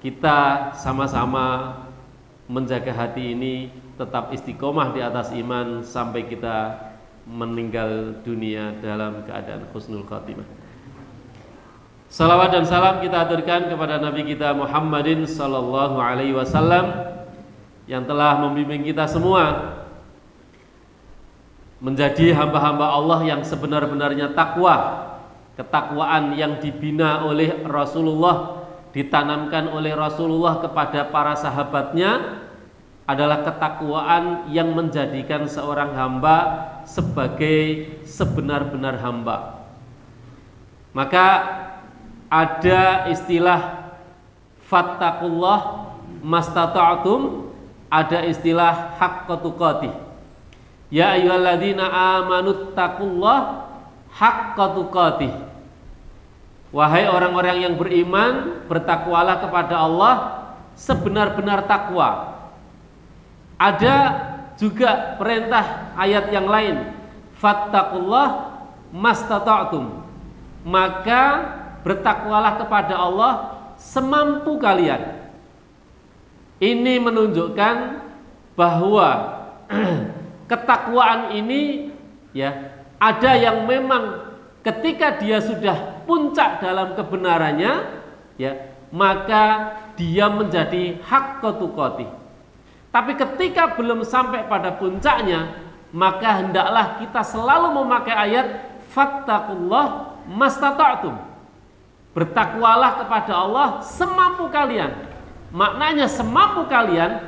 kita sama-sama menjaga hati ini tetap istiqomah di atas iman sampai kita meninggal dunia dalam keadaan husnul khatimah. Salawat dan salam kita aturkan kepada Nabi kita Muhammadin sallallahu alaihi wasallam yang telah membimbing kita semua menjadi hamba-hamba Allah yang sebenar-benarnya takwa. Ketakwaan yang dibina oleh Rasulullah, ditanamkan oleh Rasulullah kepada para sahabatnya adalah ketakwaan yang menjadikan seorang hamba sebagai sebenar-benar hamba. Maka ada istilah fattaqullah mastata'tum, ada istilah haqqa tuqatih. Ya ayyuhalladzina amanu taqullah haqqa tuqatih. Wahai orang-orang yang beriman, bertakwalah kepada Allah sebenar-benar takwa. Ada juga perintah ayat yang lain, fattaqullah mastata'tum, maka bertakwalah kepada Allah semampu kalian. Ini menunjukkan bahwa ketakwaan ini ya ada yang memang ketika dia sudah puncak dalam kebenarannya ya, maka dia menjadi haqqa tuqatih. Tapi ketika belum sampai pada puncaknya, maka hendaklah kita selalu memakai ayat fattaqullah mastata'tum. Bertakwalah kepada Allah semampu kalian. Maknanya semampu kalian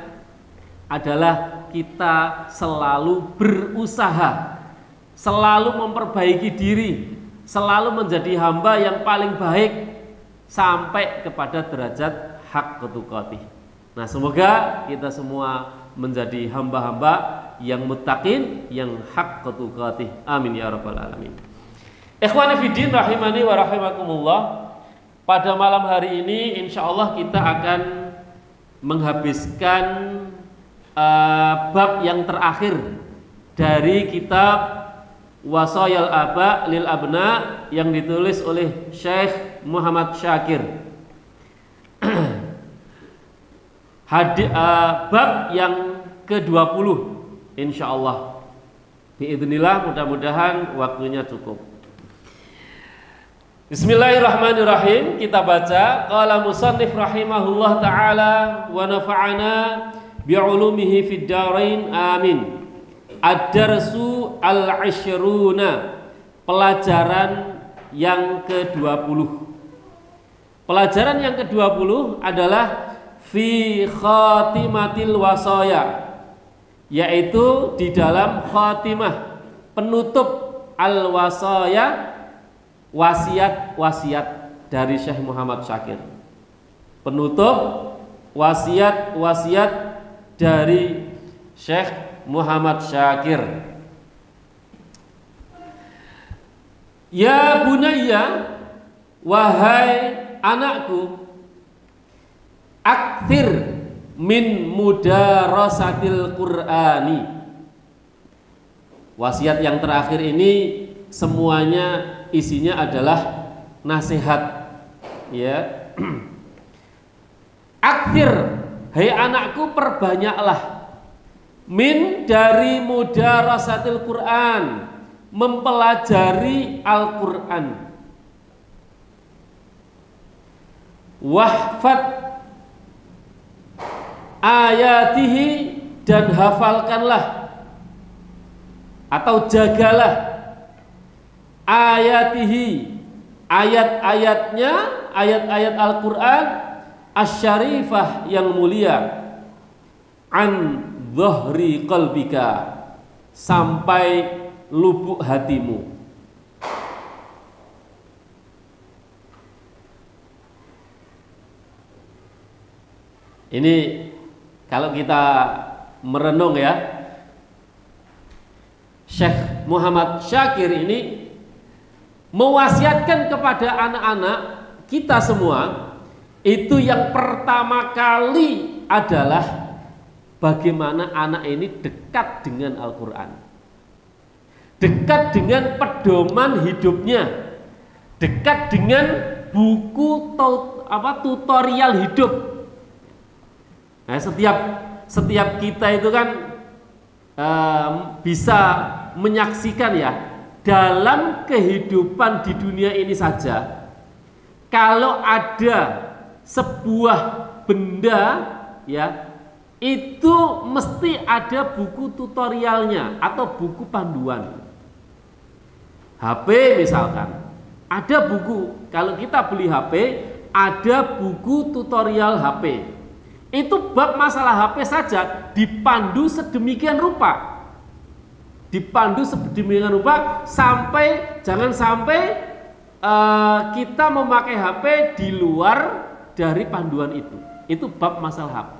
adalah kita selalu berusaha, selalu memperbaiki diri, selalu menjadi hamba yang paling baik sampai kepada derajat haqqa tuqatih. Nah, semoga kita semua menjadi hamba-hamba yang muttaqin, yang haqqa tuqatih. Amin ya rabbal alamin. Ikhwani fiddin rahimani wa rahimakumullah. Pada malam hari ini insyaallah kita akan menghabiskan bab yang terakhir dari kitab Wasayal Aba lil Abna yang ditulis oleh Syekh Muhammad Syakir. Bab yang ke-20 insyaallah. Biidznillah, mudah-mudahan waktunya cukup. Bismillahirrahmanirrahim. Kita baca qala musannif rahimahullah taala wa nafa'ana bi'ulumihi fid dharain amin. Ad-darsu al-'ashruna, pelajaran yang ke-20. Pelajaran yang ke-20 adalah fi khatimatil wasaya, yaitu di dalam khatimah, penutup al-wasaya, wasiat-wasiat dari Syekh Muhammad Syakir. Penutup wasiat-wasiat dari Syekh Muhammad Syakir. Ya bunayya, wahai anakku, akthir min mudarasatil Qur'ani. Wasiat yang terakhir ini semuanya isinya adalah nasihat, ya. Akthir, hai anakku, perbanyaklah min dari mudarasatil Quran, mempelajari Al-Quran. Wahfad ayatihi, dan hafalkanlah atau jagalah ayatihi, ayat-ayatnya, ayat-ayat Al-Quran asy-syarifah yang mulia, an dhahri qalbika, sampai lubuk hatimu. Ini kalau kita merenung ya, Syekh Muhammad Syakir ini mewasiatkan kepada anak-anak kita semua, itu yang pertama kali adalah bagaimana anak ini dekat dengan Al-Quran, dekat dengan pedoman hidupnya, dekat dengan buku tutorial hidup Nah, setiap kita itu kan bisa menyaksikan ya, dalam kehidupan di dunia ini saja, kalau ada sebuah benda ya, itu mesti ada buku tutorialnya atau buku panduan. HP misalkan, ada buku. Kalau kita beli HP, ada buku tutorial HP. Itu bab masalah HP saja dipandu sedemikian rupa. Dipandu sedemikian rupa sampai jangan sampai kita memakai HP di luar dari panduan itu. Itu bab masalah HP.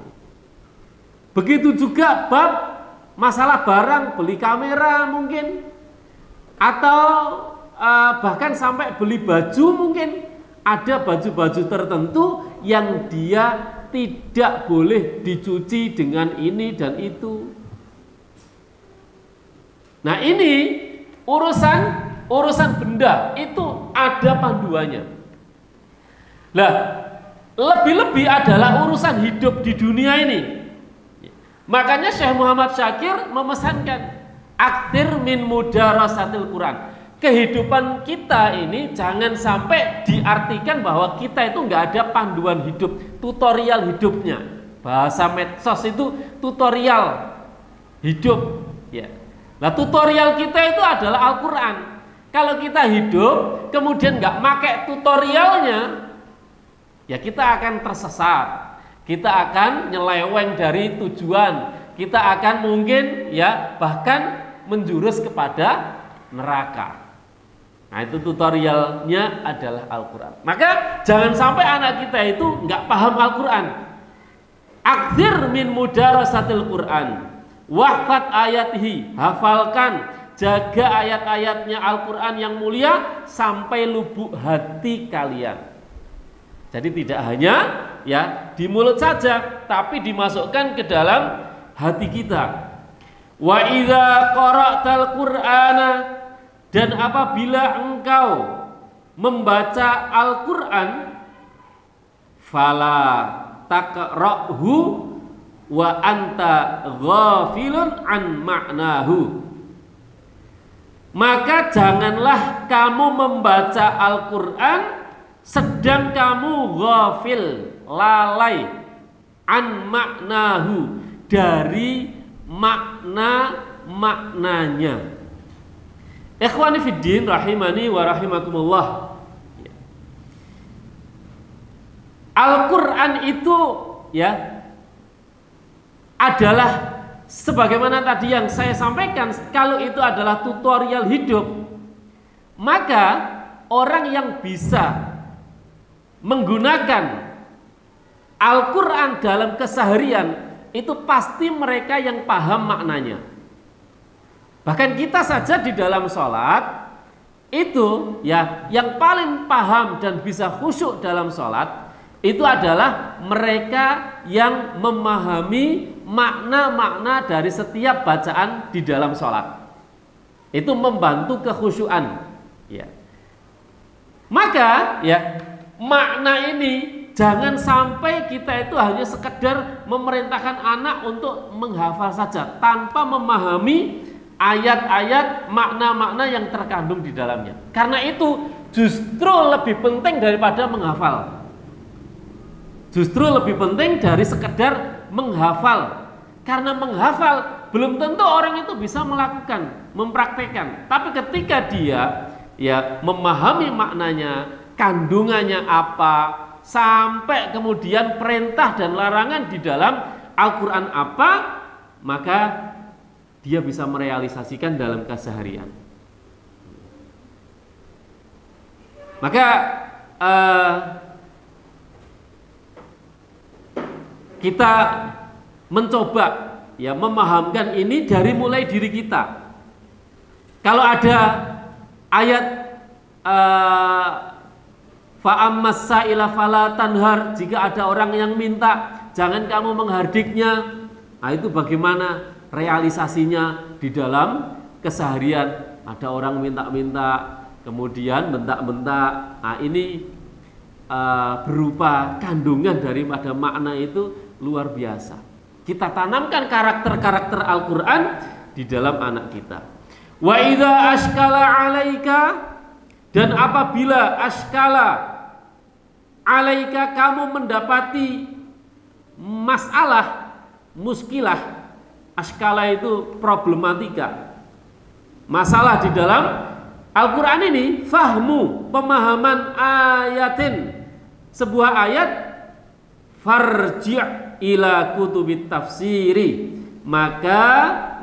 Begitu juga bab masalah barang, beli kamera mungkin, atau bahkan sampai beli baju mungkin. Ada baju-baju tertentu yang dia tidak boleh dicuci dengan ini dan itu. Nah, ini urusan benda itu ada panduannya. Nah, lebih-lebih adalah urusan hidup di dunia ini. Makanya Syekh Muhammad Syakir memesankan aktir min mudarasatil Quran. Kehidupan kita ini jangan sampai diartikan bahwa kita itu nggak ada panduan hidup, tutorial hidupnya. Bahasa medsos itu tutorial hidup. Ya. Nah, tutorial kita itu adalah Al-Quran. Kalau kita hidup kemudian nggak pakai tutorialnya, ya kita akan tersesat. Kita akan nyeleweng dari tujuan. Kita akan mungkin ya bahkan menjurus kepada neraka. Nah, itu tutorialnya adalah Al-Quran. Maka jangan sampai anak kita itu nggak paham Al-Quran. Akthir min mudarasatil Quran, wahfad ayatihi, hafalkan, jaga ayat-ayatnya Al-Quran yang mulia sampai lubuk hati kalian. Jadi tidak hanya ya di mulut saja, tapi dimasukkan ke dalam hati kita. Wa idza qara'tal Qur'ana, dan apabila engkau membaca Al-Quran, fala taqra'hu wa anta ghafilun an ma'nahu, maka janganlah kamu membaca Al-Quran sedang kamu ghafil, lalai, an ma'nahu, dari maknanya. Ikhwani fiddin rahimani wa rahimakumullah. Al-Quran itu ya adalah sebagaimana tadi yang saya sampaikan, kalau itu adalah tutorial hidup, maka orang yang bisa menggunakan Al-Quran dalam keseharian itu pasti mereka yang paham maknanya. Bahkan kita saja di dalam sholat itu ya yang paling paham dan bisa khusyuk dalam sholat itu adalah mereka yang memahami makna-makna dari setiap bacaan di dalam sholat. Itu membantu kekhusyuan. Ya. Maka ya makna ini jangan sampai kita itu hanya sekedar memerintahkan anak untuk menghafal saja tanpa memahami ayat-ayat, makna-makna yang terkandung di dalamnya. Karena itu justru lebih penting daripada menghafal. Justru lebih penting dari sekedar menghafal. Karena menghafal belum tentu orang itu bisa melakukan, mempraktekkan. Tapi ketika dia ya memahami maknanya, kandungannya apa, sampai kemudian perintah dan larangan di dalam Al-Quran apa, maka dia bisa merealisasikan dalam keseharian. Maka kita mencoba ya memahamkan ini dari mulai diri kita. Kalau ada ayat fa'ammas sa'ila fala tanhar, jika ada orang yang minta jangan kamu menghardiknya. Nah, itu bagaimana realisasinya di dalam keseharian? Ada orang minta-minta kemudian bentak-bentak. Nah, ini berupa kandungan daripada makna itu luar biasa. Kita tanamkan karakter-karakter Al-Quran di dalam anak kita. Wa idza ashkala 'alaika, dan apabila ashkala 'alaika, kamu mendapati masalah, muskilah. Ashkala itu problematika, masalah di dalam Al-Quran ini, fahmu, pemahaman ayatin, sebuah ayat, farji' ila kutubit tafsiri, maka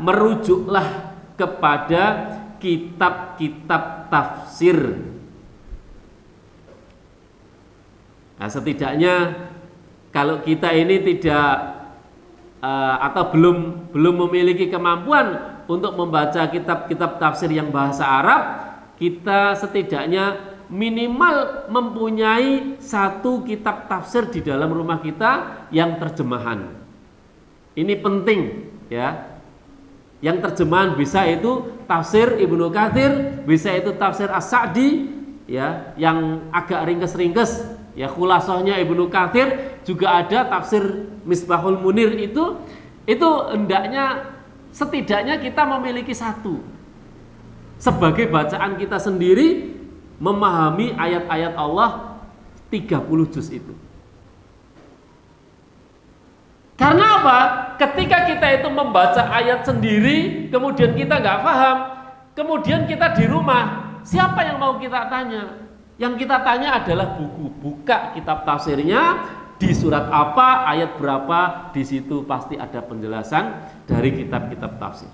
merujuklah kepada kitab-kitab tafsir. Nah, setidaknya kalau kita ini tidak atau belum memiliki kemampuan untuk membaca kitab-kitab tafsir yang bahasa Arab, kita setidaknya minimal mempunyai satu kitab tafsir di dalam rumah kita yang terjemahan. Ini penting ya. Yang terjemahan bisa itu tafsir Ibnu Katsir, bisa itu tafsir As-Sa'di ya, yang agak ringkes-ringkes ya, khulasohnya Ibnu Katsir, juga ada tafsir Misbahul Munir, itu hendaknya setidaknya kita memiliki satu sebagai bacaan kita sendiri, memahami ayat-ayat Allah 30 juz itu. Karena apa? Ketika kita itu membaca ayat sendiri, kemudian kita nggak paham, kemudian kita di rumah, siapa yang mau kita tanya? Yang kita tanya adalah buku. Buka kitab tafsirnya, di surat apa, ayat berapa, di situ pasti ada penjelasan dari kitab-kitab tafsir.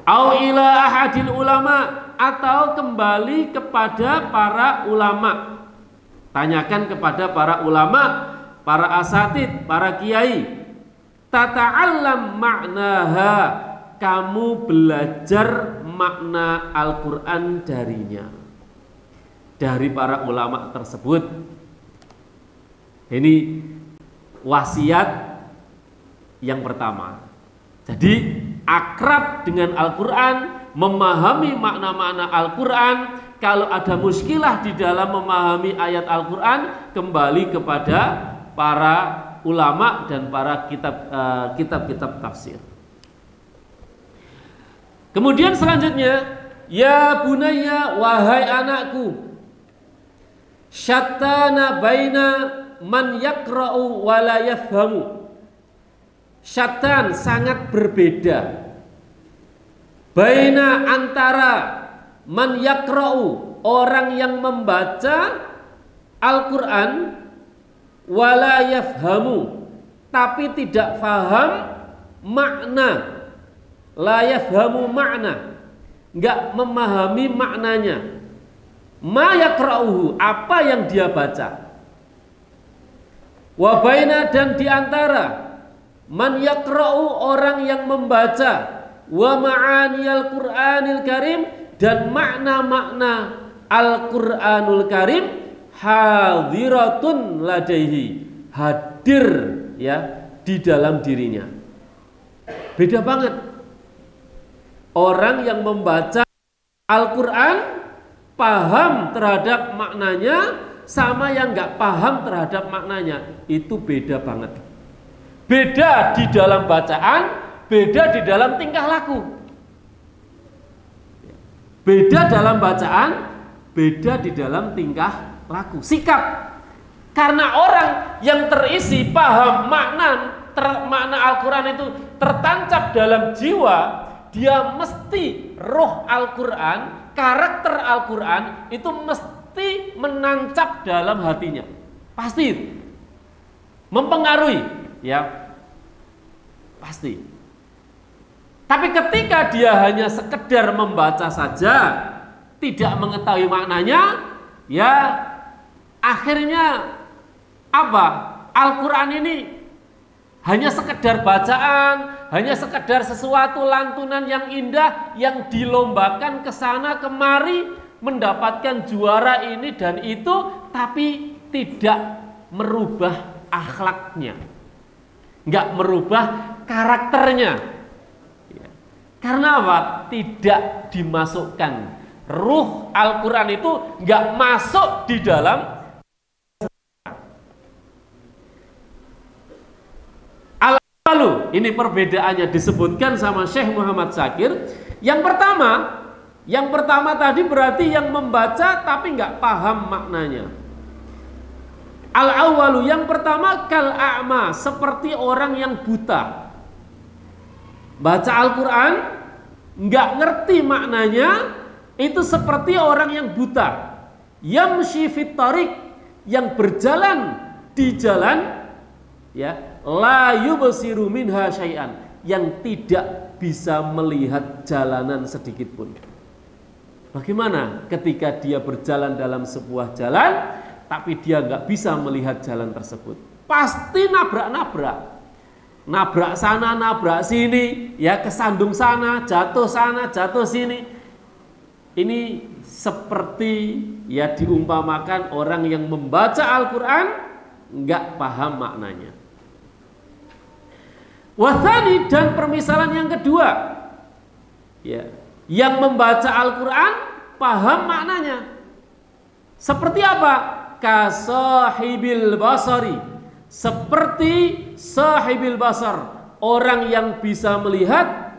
Au ila ahadil ulama, atau kembali kepada para ulama. Tanyakan kepada para ulama, para asatid, para kiai. Tata'allam maknaha, kamu belajar makna Al-Quran darinya, dari para ulama tersebut. Ini wasiat yang pertama. Jadi akrab dengan Al-Quran, memahami makna-makna Al-Quran. Kalau ada muskilah di dalam memahami ayat Al-Quran, kembali kepada para ulama dan para kitab-kitab tafsir. Kemudian selanjutnya, ya bunayya, wahai anakku, syattana baina man yaqra'u wa la yafhamu. Syattan, sangat berbeda, baina, antara, man yaqra'u, orang yang membaca Al-Quran, wala yafhamu, tapi tidak faham makna. La yafhamu makna, enggak memahami maknanya. Ma yaqra'uhu, apa yang dia baca. Wa baina, dan diantara, man yaqra'u, orang yang membaca, wa ma'aniyal Qur'anil Karim, dan makna-makna Al-Qur'anul Karim, hadiratun ladaihi, hadir ya di dalam dirinya. Beda banget orang yang membaca Al-Quran paham terhadap maknanya, sama yang nggak paham terhadap maknanya. Itu beda banget. Beda di dalam bacaan, beda di dalam tingkah laku. Beda dalam bacaan, beda di dalam tingkah laku, sikap. Karena orang yang terisi paham makna Al-Quran itu tertancap dalam jiwa, dia mesti roh Al-Quran, karakter Al-Quran itu mesti menancap dalam hatinya, pasti mempengaruhi, ya pasti. Tapi ketika dia hanya sekedar membaca saja, tidak mengetahui maknanya, ya akhirnya apa? Al-Quran ini hanya sekedar bacaan, hanya sekedar sesuatu lantunan yang indah yang dilombakan ke sana kemari, mendapatkan juara ini dan itu, tapi tidak merubah akhlaknya, nggak merubah karakternya. Karena apa? Tidak dimasukkan. Ruh Al-Quran itu nggak masuk di dalam. ini perbedaannya disebutkan sama Syekh Muhammad Syakir. Yang pertama tadi berarti yang membaca tapi nggak paham maknanya. Al-awwalu, yang pertama, kal a'ma, seperti orang yang buta. Baca Al-Quran nggak ngerti maknanya, itu seperti orang yang buta. Yamshi fit tariq, yang berjalan di jalan, ya, la yubsiru minha syai'an, yang tidak bisa melihat jalanan sedikit pun. Bagaimana ketika dia berjalan dalam sebuah jalan tapi dia nggak bisa melihat jalan tersebut? Pasti nabrak-nabrak, nabrak sana, nabrak sini, ya, kesandung sana, jatuh sini. Ini seperti, ya, diumpamakan orang yang membaca Al-Quran nggak paham maknanya. Wathani, dan permisalan yang kedua, ya, yang membaca Al-Quran paham maknanya. Seperti apa? Kasahibil basari, seperti sahibil basar, orang yang bisa melihat,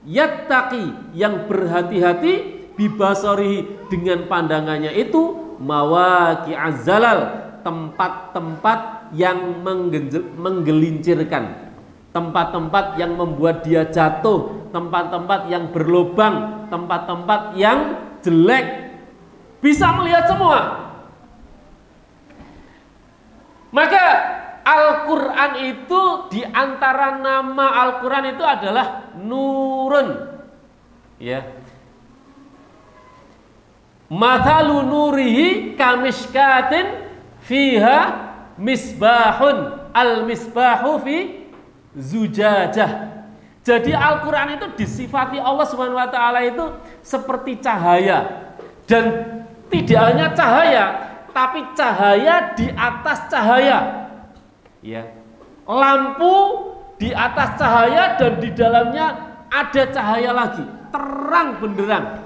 yattaqi, yang berhati-hati, bibasarihi, dengan pandangannya itu, mawaqi'az zalal, tempat-tempat yang menggelincirkan, tempat-tempat yang membuat dia jatuh, tempat-tempat yang berlubang, tempat-tempat yang jelek, bisa melihat semua. Maka Al-Quran itu, di antara nama Al-Quran itu adalah nurun, ya. Mathalu nurihi kamishkatin fiha misbahun, al-misbahu fi zujajah. Jadi Al-Quran itu disifati Allah Subhanahu wa ta'ala itu seperti cahaya. Dan tidak hanya cahaya, tapi cahaya di atas cahaya, ya. Lampu di atas cahaya dan di dalamnya ada cahaya lagi, terang benderang.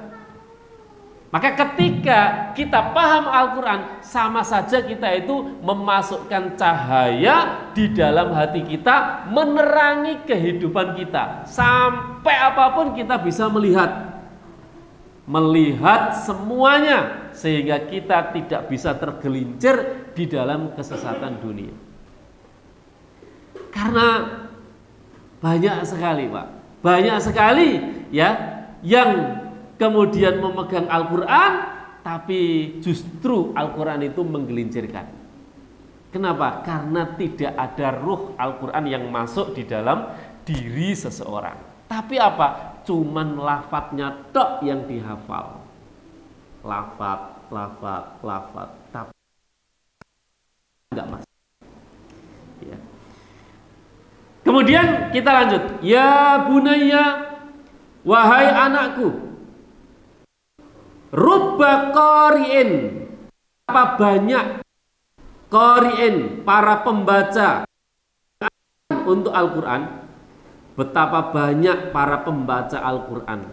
Maka ketika kita paham Al-Quran, sama saja kita itu memasukkan cahaya di dalam hati kita, menerangi kehidupan kita. Sampai apapun kita bisa melihat semuanya, sehingga kita tidak bisa tergelincir di dalam kesesatan dunia. Karena banyak sekali, Pak, banyak sekali, ya, yang kemudian memegang Al-Quran, tapi justru Al-Quran itu menggelincirkan. Kenapa? Karena tidak ada ruh Al-Quran yang masuk di dalam diri seseorang. Tapi apa? Cuman lafadznya tok yang dihafal. Lafadz, tapi enggak masuk. Ya. Kemudian kita lanjut. Ya bunayya, wahai anakku, rubba qari'in, apa banyak qari'in, para pembaca untuk Al-Quran. Betapa banyak para pembaca Al-Quran.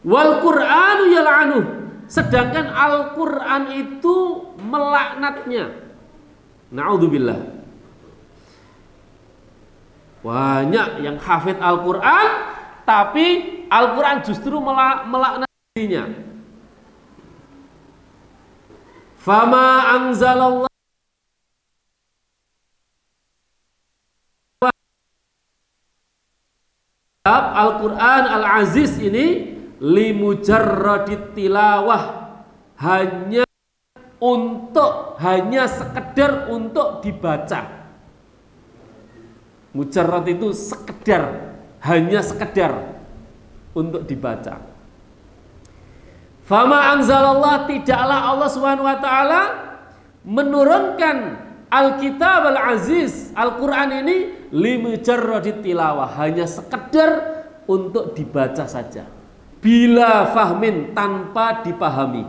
Wal Qur'anu yal'anuh, sedangkan Al-Quran itu melaknatnya. Na'udzubillah. Banyak yang hafid Al-Quran, tapi Al-Quran justru melaknat dirinya. Fama anzalallah Al-Quran Al-Aziz ini limujarradit tilawah, hanya sekedar untuk dibaca. Mujarrad itu sekedar, hanya sekedar untuk dibaca. Fama anzalallah, tidaklah Allah Subhanahu wa taala menurunkan Al-Kitab Al-Aziz, Al-Quran ini limujarradit tilawah, hanya sekedar untuk dibaca saja, bila fahmin, tanpa dipahami,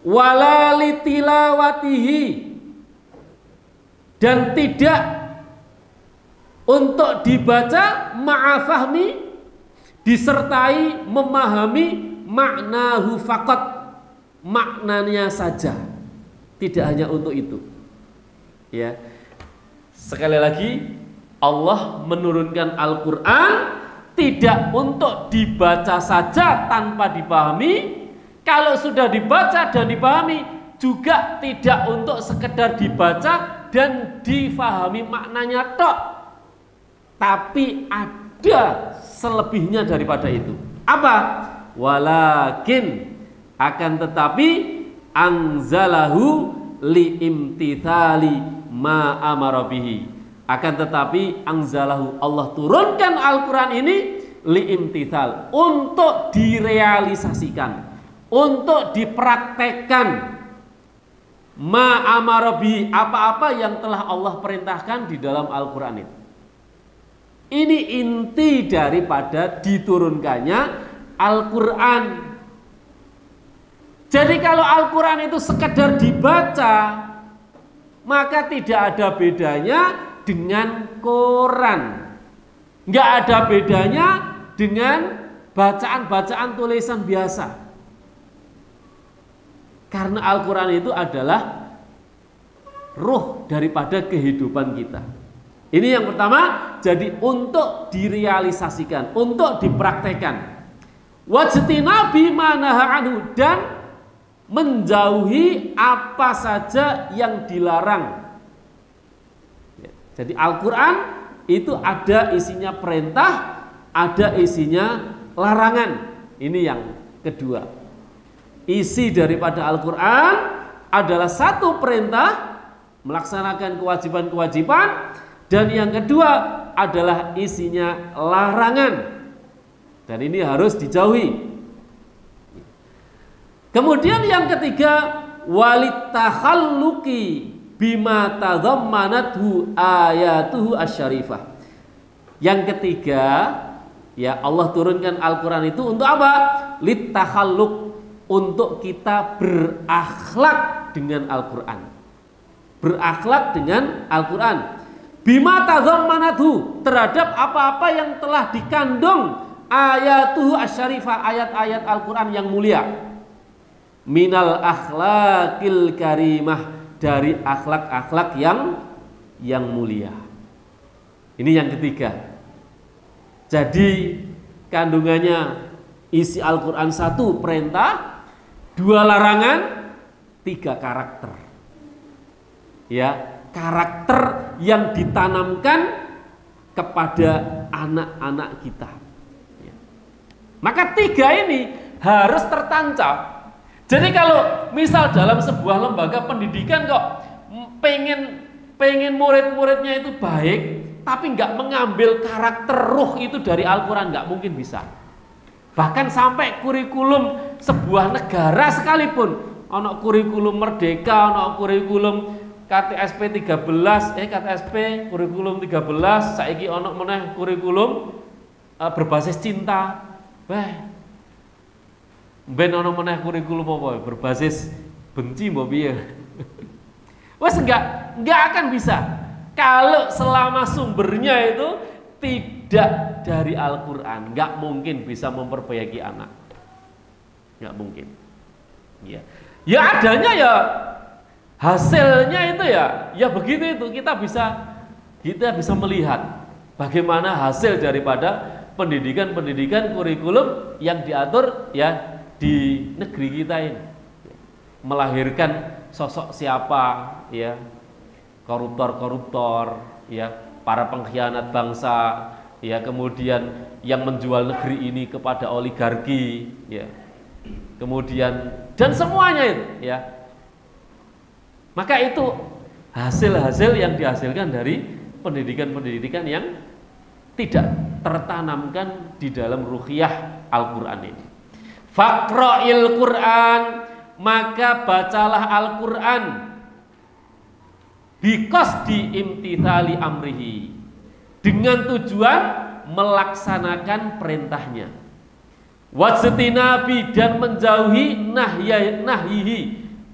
wala litilawatihi, dan tidak untuk dibaca ma'afahmi, disertai memahami maknahu faqat, maknanya saja, tidak hanya untuk itu, ya. Sekali lagi, Allah menurunkan Al-Quran tidak untuk dibaca saja tanpa dipahami. Kalau sudah dibaca dan dipahami, juga tidak untuk sekedar dibaca dan difahami maknanya tok, tapi ada selebihnya daripada itu. Apa? Walakin, akan tetapi, anzalahu liimtithali ma amara bihi. Akan tetapi anzalahu, Allah turunkan Al-Quran ini liimtithal, untuk direalisasikan, untuk dipraktekkan. Ma amara bihi, apa-apa yang telah Allah perintahkan di dalam Al-Quran itu. Ini inti daripada diturunkannya Al-Quran. Jadi kalau Al-Quran itu sekedar dibaca, maka tidak ada bedanya dengan koran. Nggak ada bedanya dengan bacaan-bacaan tulisan biasa. Karena Al-Quran itu adalah ruh daripada kehidupan kita. Ini yang pertama, jadi untuk direalisasikan, untuk dipraktekkan. Wajtinabi ma naha anhu, dan menjauhi apa saja yang dilarang. Jadi Al-Quran itu ada isinya perintah, ada isinya larangan. Ini yang kedua. Isi daripada Al-Quran adalah satu, perintah, melaksanakan kewajiban-kewajiban, dan yang kedua adalah isinya larangan, dan ini harus dijauhi. Kemudian yang ketiga, walitakhalluqi bima tadhammanathu ayatuhu asyarifah. Yang ketiga, ya, Allah turunkan Al-Quran itu untuk apa? Litakhalluq, untuk kita berakhlak dengan Al-Quran. Berakhlak dengan Al-Quran. Bima tadhammanathu, terhadap apa-apa yang telah dikandung ayatuhu asyarifah, ayat-ayat Al-Quran yang mulia. Minal akhlaqil karimah, dari akhlak-akhlak yang mulia. Ini yang ketiga. Jadi kandungannya isi Al-Quran satu, perintah, dua larangan, tiga karakter. Ya, karakter yang ditanamkan kepada anak-anak kita. Ya. Maka tiga ini harus tertancap. Jadi kalau misal dalam sebuah lembaga pendidikan kok pengen murid-muridnya itu baik, tapi nggak mengambil karakter ruh itu dari Al-Quran, nggak mungkin bisa. Bahkan sampai kurikulum sebuah negara sekalipun, ono kurikulum Merdeka, ono kurikulum KTSP 13, KTSP kurikulum 13, saiki ono meneh kurikulum berbasis cinta. Ben ono meneh kurikulum apa berbasis benci mbok piye. Wes enggak akan bisa kalau selama sumbernya itu tidak dari Al-Quran, nggak mungkin bisa memperbaiki anak, nggak mungkin. Ya adanya ya hasilnya itu ya begitu itu, kita bisa melihat bagaimana hasil daripada pendidikan kurikulum yang diatur ya di negeri kita ini, melahirkan sosok siapa ya, koruptor ya, para pengkhianat bangsa, ya, kemudian yang menjual negeri ini kepada oligarki, ya, kemudian dan semuanya itu, ya. Maka itu hasil-hasil yang dihasilkan dari pendidikan-pendidikan yang tidak tertanamkan di dalam ruhiyah Al-Quran ini. Faqra'il Quran, maka bacalah Al-Quran biqasdi imtithali amrihi, dengan tujuan melaksanakan perintahnya, wajtinabi, dan menjauhi nahyihi,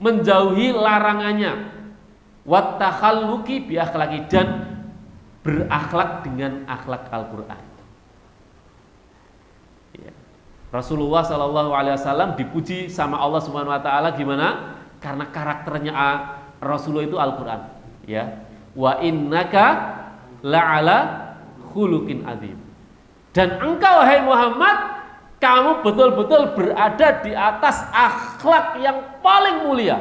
menjauhi larangannya, wattakhalluqi bi akhlaqi, dan berakhlak dengan akhlak Al-Quran. Ya. Rasulullah SAW dipuji sama Allah Subhanahu Wa Taala gimana? Karena karakternya Rasulullah itu Al-Quran. Ya, wa innaka la'ala khuluqin adzim. Dan engkau hai Muhammad, kamu betul-betul berada di atas akhlak yang paling mulia,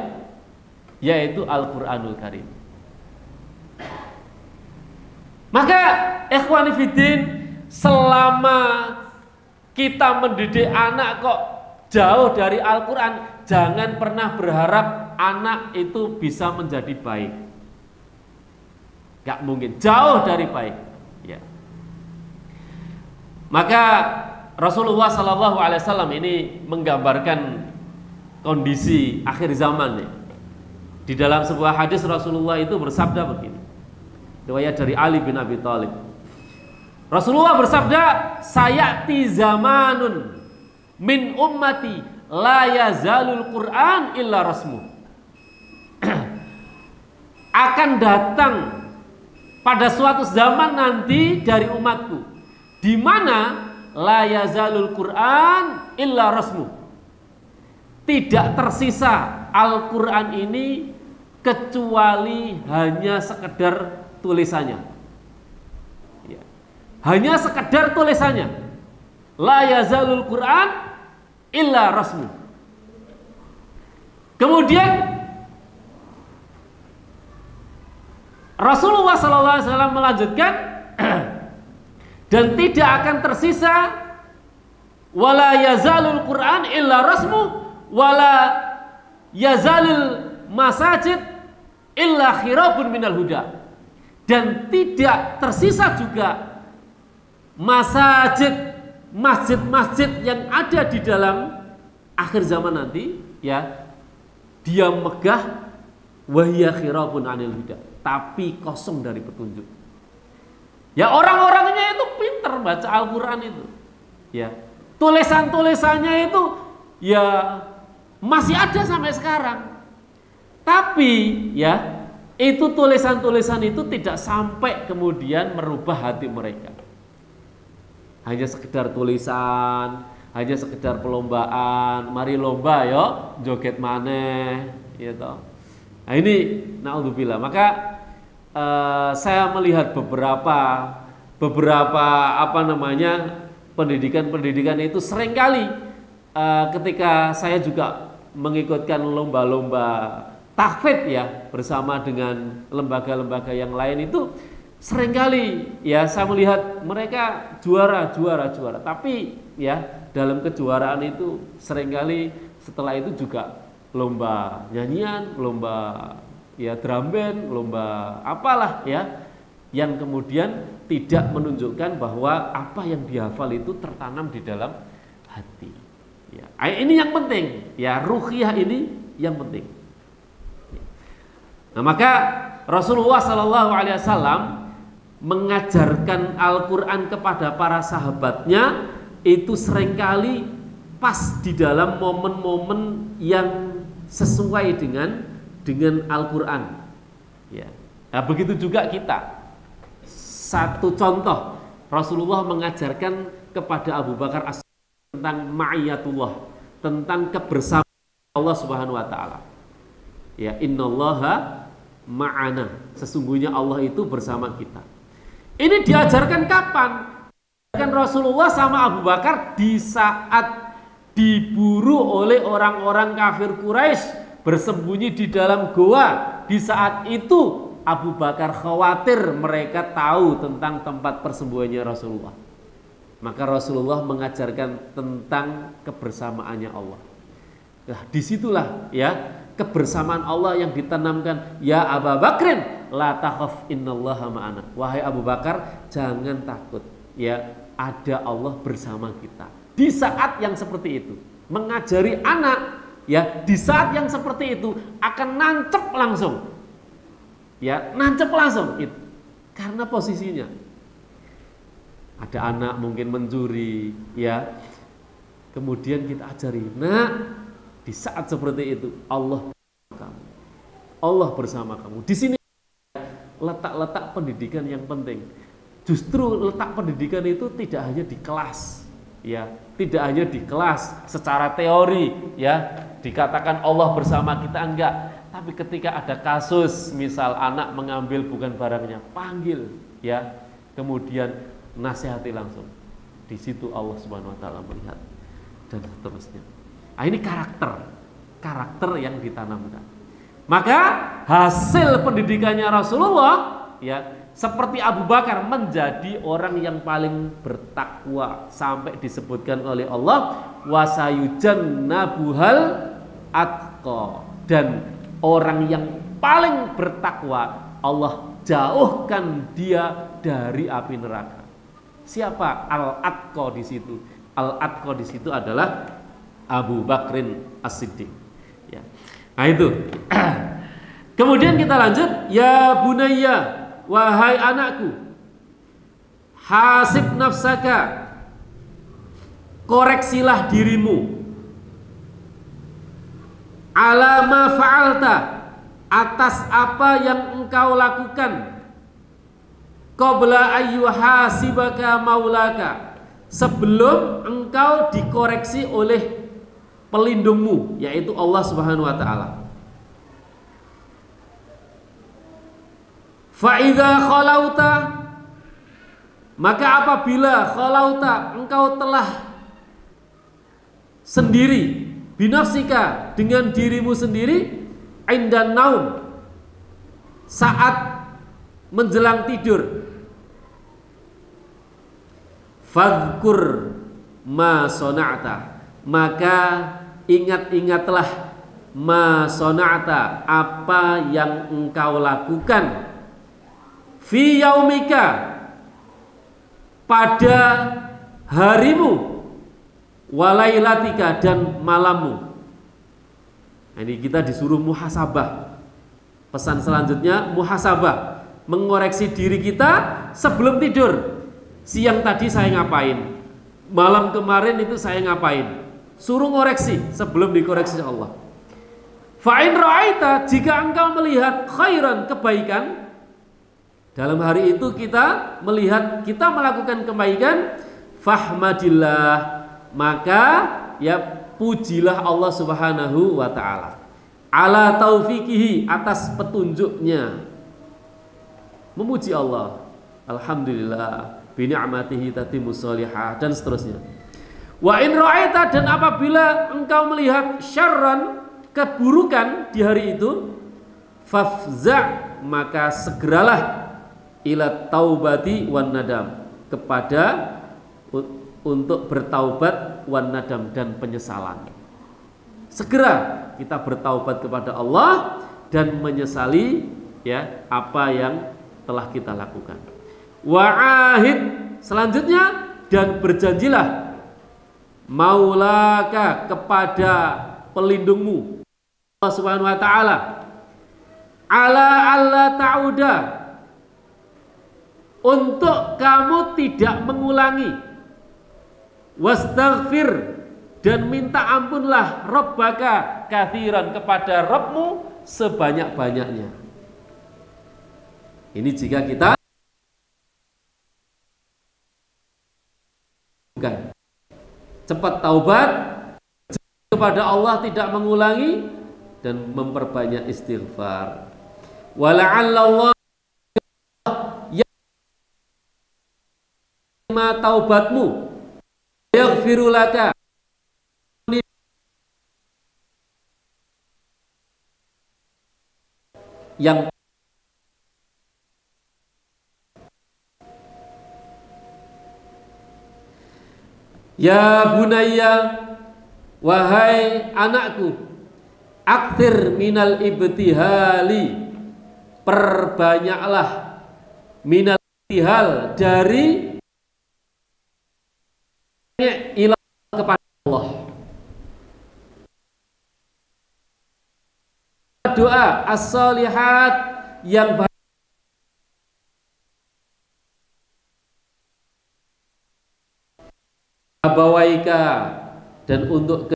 yaitu Al-Qur'anul Karim. Maka ikhwani fiddin, selama kita mendidik anak kok jauh dari Al-Quran, jangan pernah berharap anak itu bisa menjadi baik. Gak mungkin, jauh dari baik ya. Maka Rasulullah SAW ini menggambarkan kondisi akhir zaman ya. Di dalam sebuah hadis Rasulullah itu bersabda begini, riwayat dari Ali bin Abi Thalib. Rasulullah bersabda, sayati zamanun min ummati la yazalul Qur'an illa rasmu. Akan datang pada suatu zaman nanti dari umatku, di mana la yazalul Qur'an illa rasmu. Tidak tersisa Al-Qur'an ini kecuali hanya sekedar tulisannya. Ya. Hanya sekedar tulisannya. La yazalul Qur'an illa rasmu. Kemudian Rasulullah SAW melanjutkan dan tidak akan tersisa wala yazalul Qur'an illa rasmu wala yazalul masajid illa khirabun minal huda. Dan tidak tersisa juga masjid-masjid yang ada di dalam akhir zaman nanti ya, dia megah wahya khirabun anil huda, tapi kosong dari petunjuk. Ya orang-orangnya itu pinter baca Al-Quran itu ya, tulisan-tulisannya itu ya masih ada sampai sekarang, tapi ya itu tulisan-tulisan itu tidak sampai kemudian merubah hati mereka. Hanya sekedar tulisan, hanya sekedar perlombaan, mari lomba yo joget maneh gitu. Nah ini naudzubillah. Maka saya melihat beberapa pendidikan itu seringkali ketika saya juga mengikutkan lomba-lomba tahfidz ya bersama dengan lembaga-lembaga yang lain, itu seringkali ya saya melihat mereka juara, tapi ya dalam kejuaraan itu seringkali setelah itu juga lomba nyanyian, lomba ya drum band, lomba apalah ya, yang kemudian tidak menunjukkan bahwa apa yang dihafal itu tertanam di dalam hati. Ya, ini yang penting ya, ruqyah ini yang penting. Nah, maka Rasulullah SAW mengajarkan Al-Quran kepada para sahabatnya itu seringkali pas di dalam momen-momen yang sesuai dengan Al-Quran. Ya. Nah, begitu juga kita. Satu contoh, Rasulullah mengajarkan kepada Abu Bakar tentang ma'iyatullah, tentang kebersamaan Allah Subhanahu wa taala. Ya, innallaha ma'ana, sesungguhnya Allah itu bersama kita. Ini diajarkan kapan? Diajarkan Rasulullah sama Abu Bakar di saat diburu oleh orang-orang kafir Quraisy bersembunyi di dalam goa. Di saat itu Abu Bakar khawatir mereka tahu tentang tempat persembunyiannya Rasulullah. Maka Rasulullah mengajarkan tentang kebersamaannya Allah. Nah, disitulah ya kebersamaan Allah yang ditanamkan. Ya Abu Bakrin la takhaf innallaha ma'ana. Wahai Abu Bakar, jangan takut ya, ada Allah bersama kita. Di saat yang seperti itu mengajari anak ya, di saat yang seperti itu akan nancep langsung ya, nancep langsung itu. Karena posisinya ada anak mungkin mencuri ya, kemudian kita ajari, nah di saat seperti itu Allah kamu, Allah bersama kamu. Di sini letak-letak pendidikan yang penting. Justru letak pendidikan itu tidak hanya di kelas, ya, tidak hanya di kelas secara teori, ya, dikatakan Allah bersama kita, enggak. Tapi ketika ada kasus, misal anak mengambil bukan barangnya, panggil, ya, kemudian nasihati langsung. Di situ Allah Subhanahu Wa Taala melihat dan seterusnya. Nah, ini karakter yang ditanamkan. Maka hasil pendidikannya Rasulullah, ya, seperti Abu Bakar menjadi orang yang paling bertakwa sampai disebutkan oleh Allah wasayujannabuhal atqa, dan orang yang paling bertakwa Allah jauhkan dia dari api neraka. Siapa al-atqa di situ? Al-atqa di situ adalah Abu Bakrin As-Siddiq. Ya. Nah itu. Kemudian kita lanjut, ya bunayya, wahai anakku, hasib nafsaka, koreksilah dirimu, ala ma fa'alta, atas apa yang engkau lakukan, qabla ayyuhasibaka maulaka, sebelum engkau dikoreksi oleh pelindungmu, yaitu Allah Subhanahu wa taala. Fa idza khalauta, maka apabila khalauta, engkau telah sendiri, binafsika, dengan dirimu sendiri, indan naum, saat menjelang tidur, fadhkur ma sona'ta, maka ingat-ingatlah ma sona'ta, apa yang engkau lakukan, fi yaumika, pada harimu, walailatika, dan malammu. Nah, ini kita disuruh muhasabah. Pesan selanjutnya muhasabah, mengoreksi diri kita sebelum tidur. Siang tadi saya ngapain, malam kemarin itu saya ngapain, suruh ngoreksi sebelum dikoreksi Allah. Fa'in ra'aita, jika engkau melihat khairan, kebaikan, dalam hari itu kita melihat kita melakukan kebaikan, fahmadillah, maka ya pujilah Allah Subhanahu wa taala, ala taufiqihi, atas petunjuknya, memuji Allah, alhamdulillah, bi ni'matihi tatimmus sholihah, dan seterusnya. Wa in ra'aita, dan apabila engkau melihat syarran, keburukan di hari itu, fafza', maka segeralah ila taubati wan nadam, kepada untuk bertaubat, wan nadam, dan penyesalan. Segera kita bertaubat kepada Allah dan menyesali ya apa yang telah kita lakukan. Wa'ahid, selanjutnya, dan berjanjilah maulaka, kepada pelindungmu Allah Subhanahu wa taala, ala alla ta'uda, untuk kamu tidak mengulangi, wastaghfir, dan minta ampunlah, rabbaka kathiran, kepada Rabbmu sebanyak-banyaknya. Ini jika kita cepat taubat kepada Allah, tidak mengulangi, dan memperbanyak istighfar. Wala'allallah ma taubatmu, yaghfiru laka, yang ya bunayya, wahai anakku, akthir minal ibtihali, perbanyaklah minal ibtihal, dari ilah kepada Allah. Doa as-solihat, yang baik, abawaika, dan untuk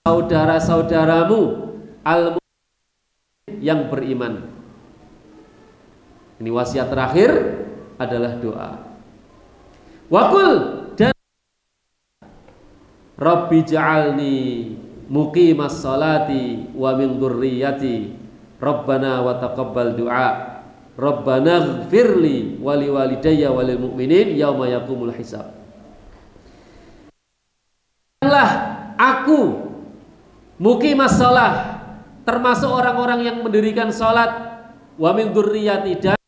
saudara-saudaramu yang beriman. Ini wasiat terakhir adalah doa. Wakul, dan Rabbi ja'alni muqimas salati wa min dzurriyyati Rabbana wa taqabbal du'a Rabbana ighfirli wa liwalidayya wa lil mu'minin yauma yaqumul hisab. Aku muqimas shalah, termasuk orang-orang yang mendirikan salat, wa min dzurriyyati, dan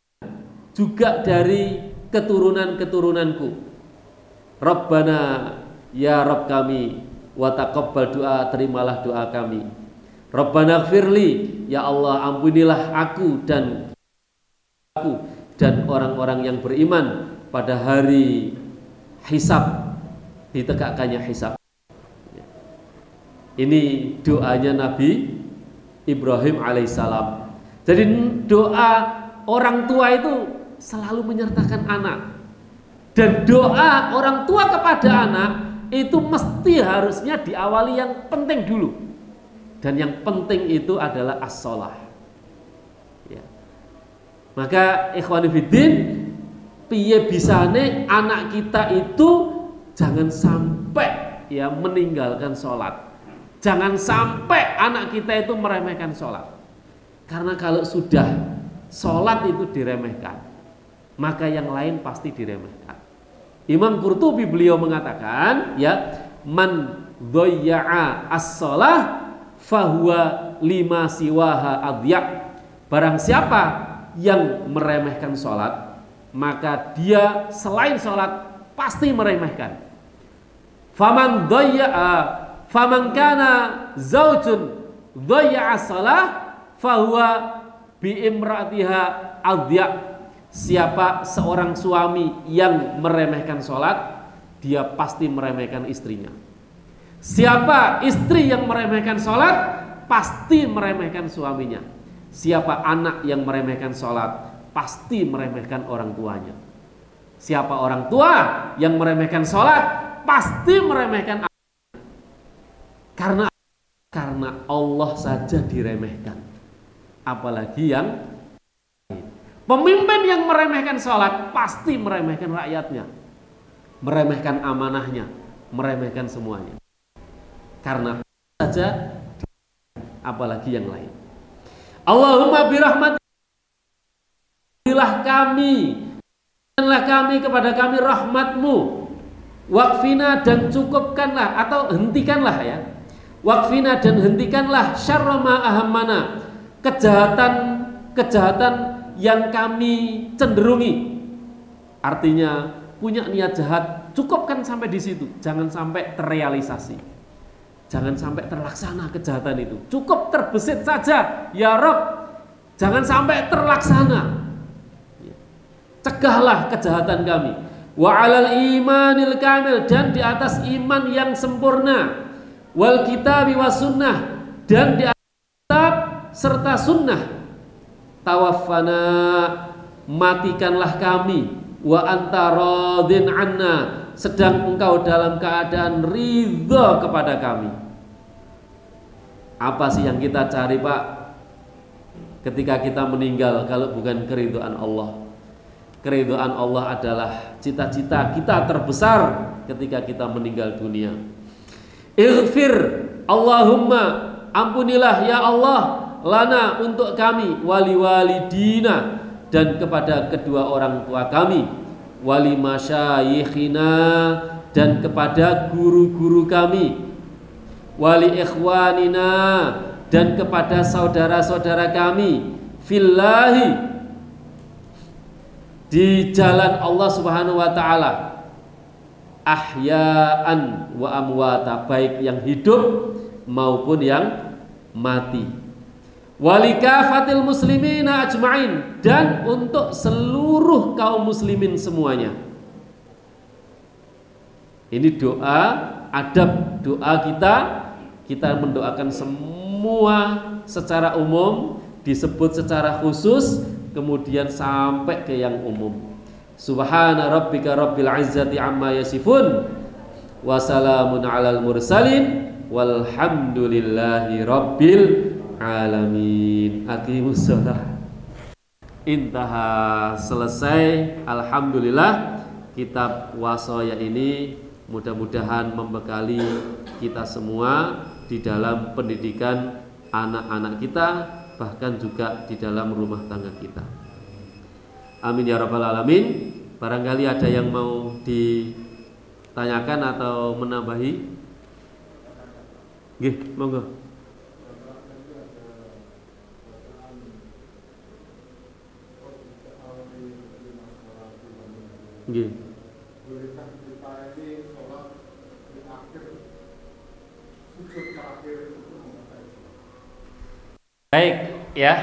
juga dari keturunan-keturunanku. Rabbana, ya Rabb kami, wa taqabbal du'a, terimalah doa kami. Rabbana ighfirli, ya Allah ampunilah aku dan orang-orang yang beriman pada hari hisab, ditegakkannya hisab. Ini doanya Nabi Ibrahim alaihissalam. Jadi doa orang tua itu selalu menyertakan anak. Dan doa orang tua kepada anak itu mesti harusnya diawali yang penting dulu. Dan yang penting itu adalah as-shalah. Ya. Maka ikhwani fiddin, piye bisane anak kita itu jangan sampai ya meninggalkan sholat. Jangan sampai anak kita itu meremehkan sholat. Karena kalau sudah sholat itu diremehkan, maka yang lain pasti diremehkan. Imam Qurtubi beliau mengatakan, ya, man dhayya'a as-shalah fahuwa lima siwaha adya'. Barang siapa yang meremehkan sholat, maka dia selain sholat pasti meremehkan. Faman dhayya'a faman kana zaujun dhayya'a shalah fahuwa bi imra'atiha adya'. Siapa seorang suami yang meremehkan sholat, dia pasti meremehkan istrinya. Siapa istri yang meremehkan sholat, pasti meremehkan suaminya. Siapa anak yang meremehkan sholat, pasti meremehkan orang tuanya. Siapa orang tua yang meremehkan sholat, pasti meremehkan anaknya. Karena Allah saja diremehkan, apalagi yang pemimpin yang meremehkan sholat pasti meremehkan rakyatnya, meremehkan amanahnya, meremehkan semuanya. Karena saja, apalagi yang lain. Allahumma birahmatilah kami, berikanlah kami kepada kami rahmatmu, waqfina, dan cukupkanlah atau hentikanlah ya, waqfina, dan hentikanlah syarra ma ahammana, kejahatan yang kami cenderungi. Artinya punya niat jahat, cukupkan sampai di situ, jangan sampai terrealisasi, jangan sampai terlaksana kejahatan itu. Cukup terbesit saja, ya Rabb, jangan sampai terlaksana. Cegahlah kejahatan kami. Wa alal imanil kamil, dan di atas iman yang sempurna. Wal kitabi was sunnah, dan di atas kitab serta sunnah. Tawaffana, matikanlah kami, wa anta radin anna, sedang engkau dalam keadaan ridha kepada kami. Apa sih yang kita cari, Pak, ketika kita meninggal kalau bukan keridhaan Allah? Keridhaan Allah adalah cita-cita kita terbesar ketika kita meninggal dunia. Ighfir, Allahumma, ampunilah ya Allah, lana, untuk kami, wali walidina, dan kepada kedua orang tua kami, wali masyayikhina, dan kepada guru-guru kami, wali ikhwanina, dan kepada saudara-saudara kami, fillahi, di jalan Allah Subhanahu wa ta'ala, ahya'an wa amwata, baik yang hidup maupun yang mati. Walikafatil muslimina ajma'in, dan untuk seluruh kaum muslimin semuanya. Ini doa, adab doa kita mendoakan semua secara umum, disebut secara khusus, kemudian sampai ke yang umum. Subhana rabbika rabbil izzati amma yasifun, wa salamun alal mursalin, walhamdulillahi rabbil alamin. Aqimus shalah. Intaha, selesai. Alhamdulillah, kitab wasaya ini mudah-mudahan membekali kita semua di dalam pendidikan anak-anak kita, bahkan juga di dalam rumah tangga kita. Amin ya rabbal alamin. Barangkali ada yang mau ditanyakan atau menambahi? Nggih, monggo. Nggih. Baik, ya.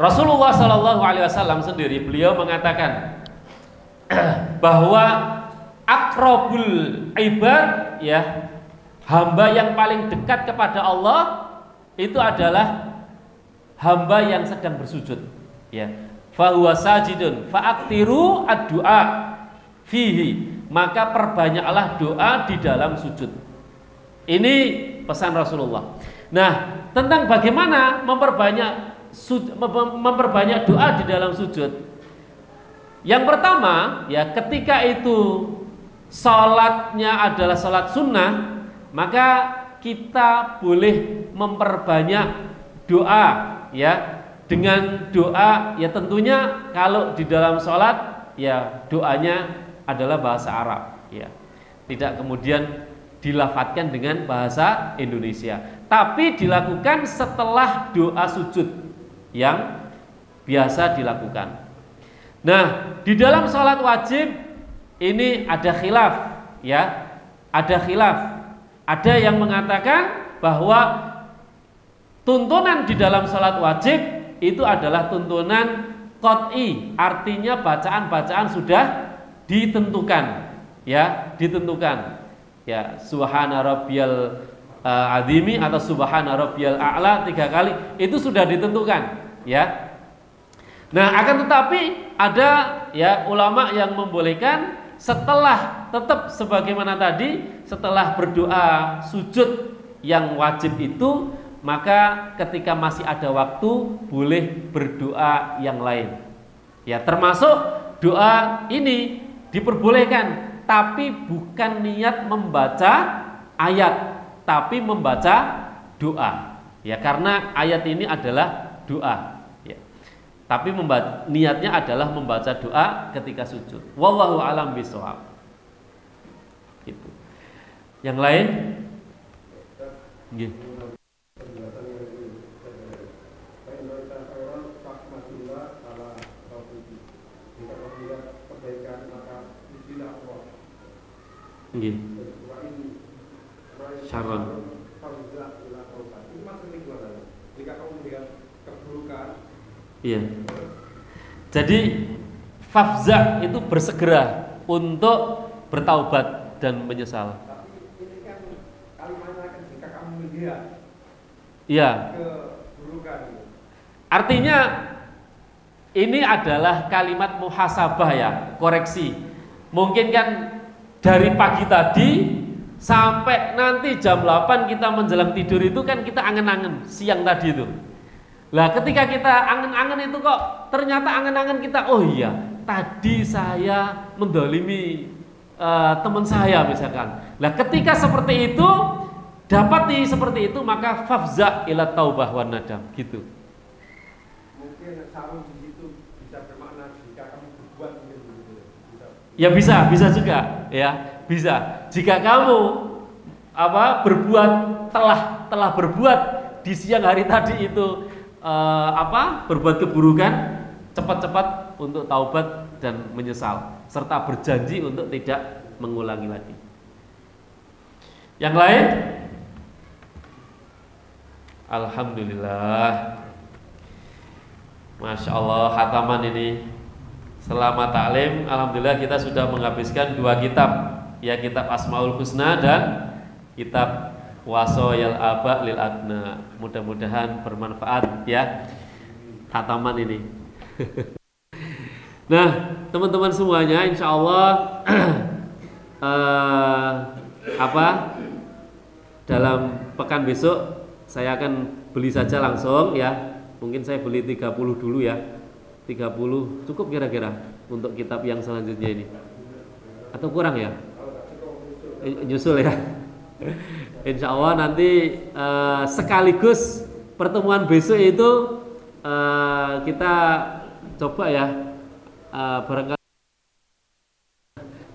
Rasulullah Shallallahu Alaihi Wasallam sendiri, beliau mengatakan bahwa akrabul ibad, ya, hamba yang paling dekat kepada Allah itu adalah hamba yang sedang bersujud, ya. Fahuwa sajidun fa'aktiru ad-du'a fihi, maka perbanyaklah doa di dalam sujud. Ini pesan Rasulullah. Nah, tentang bagaimana memperbanyak doa di dalam sujud. Yang pertama, ya, ketika itu salatnya adalah salat sunnah, maka kita boleh memperbanyak doa, ya, dengan doa, ya tentunya kalau di dalam salat, ya doanya adalah bahasa Arab, ya, tidak kemudian dilafadzkan dengan bahasa Indonesia, tapi dilakukan setelah doa sujud yang biasa dilakukan. Nah, di dalam sholat wajib ini ada khilaf, ya, ada khilaf. Ada yang mengatakan bahwa tuntunan di dalam sholat wajib itu adalah tuntunan qat'i, artinya bacaan-bacaan sudah ditentukan, ya, ditentukan. Ya, subhana rabbiyal azimi atau subhana rabbiyal a'la 3 kali itu sudah ditentukan, ya. Nah, akan tetapi ada, ya, ulama yang membolehkan setelah, tetap sebagaimana tadi, setelah berdoa sujud yang wajib itu, maka ketika masih ada waktu boleh berdoa yang lain. Ya, termasuk doa ini diperbolehkan, tapi bukan niat membaca ayat, tapi membaca doa. Ya, karena ayat ini adalah doa. Ya. Tapi niatnya adalah membaca doa ketika sujud. Wallahu a'lam bishawab. Gitu. Yang lain? Nggih. Nggih. Syaron. Jika kamu melihat keburukan. Iya. Jadi fafza itu bersegera untuk bertaubat dan menyesal. Tapi ini kan kalimatnya kan jika kamu melihat. Iya. Keburukan. Artinya ini adalah kalimat muhasabah, ya, koreksi. Mungkin kan dari pagi tadi sampai nanti jam 8 kita menjelang tidur itu kan kita angen-angen siang tadi itu. Lah, ketika kita angen-angen itu kok ternyata angen-angen kita, oh iya, tadi saya mendolimi teman saya misalkan. Lah, ketika seperti itu, dapati seperti itu, maka fafza ila taubah wan nadam, gitu. Mungkin sarung di situ bisa bermakna jika kamu berbuat begitu. Ya bisa juga, ya, bisa. Jika kamu telah berbuat di siang hari tadi itu berbuat keburukan, cepat-cepat untuk taubat dan menyesal serta berjanji untuk tidak mengulangi lagi. Yang lain? Alhamdulillah. Masya Allah, khataman ini. Selama taklim, alhamdulillah kita sudah menghabiskan 2 kitab, ya, kitab Asmaul Husna dan kitab Wasoyal Aba lil Adna. Mudah-mudahan bermanfaat, ya, khataman ini. Nah, teman-teman semuanya, insya Allah dalam pekan besok saya akan beli saja langsung, ya. Mungkin saya beli 30 dulu, ya. 30 cukup kira-kira. untuk kitab yang selanjutnya ini? Atau kurang ya? Nyusul ya. Insya Allah nanti sekaligus pertemuan besok itu kita coba ya, barangkali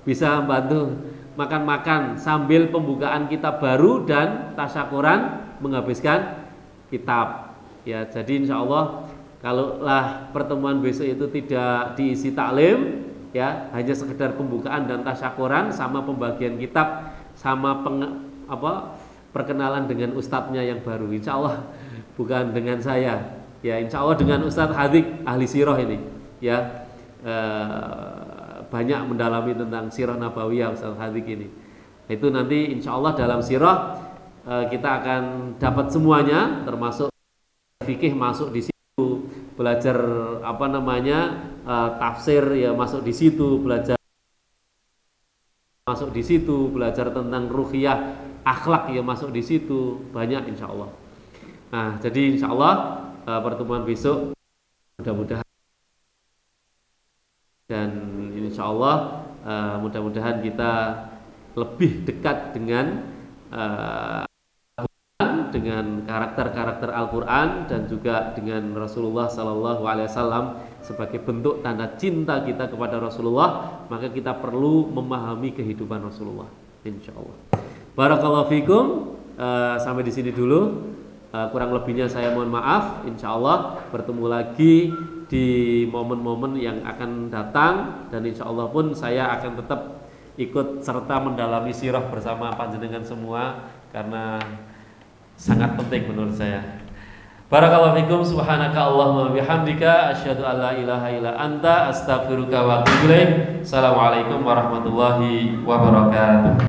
bisa membantu makan-makan sambil pembukaan kitab baru dan tasyakuran menghabiskan kitab ya. Jadi insya Allah kalaulah pertemuan besok itu tidak diisi taklim ya, hanya sekedar pembukaan dan tasyakuran sama pembagian kitab sama perkenalan dengan ustadznya yang baru, insya Allah bukan dengan saya ya, insya Allah dengan Ustadz Hadik ahli sirah ini ya, banyak mendalami tentang sirah nabawiyah Ustadz Hadik ini. Itu nanti insya Allah dalam sirah kita akan dapat semuanya, termasuk fikih masuk di situ, belajar tafsir ya masuk di situ, belajar masuk di situ, belajar tentang ruhiyah akhlak ya masuk di situ, banyak insya Allah. Nah jadi insya Allah pertemuan besok mudah-mudahan dan insya Allah mudah-mudahan kita lebih dekat dengan karakter-karakter Al-Quran dan juga dengan Rasulullah Sallallahu Alaihi Wasallam sebagai bentuk tanda cinta kita kepada Rasulullah, maka kita perlu memahami kehidupan Rasulullah. Insya Allah. Barakallahu fikum. Sampai di sini dulu. Kurang lebihnya saya mohon maaf. Insya Allah bertemu lagi di momen-momen yang akan datang, dan insya Allah pun saya akan tetap ikut serta mendalami sirah bersama panjenengan semua karena sangat penting menurut saya. Barakallahu fikum. Subhanaka Allahumma bihamdika asyhadu an la ilaha illa anta astaghfiruka wa atubu ilaik. Assalamualaikum warahmatullahi wabarakatuh.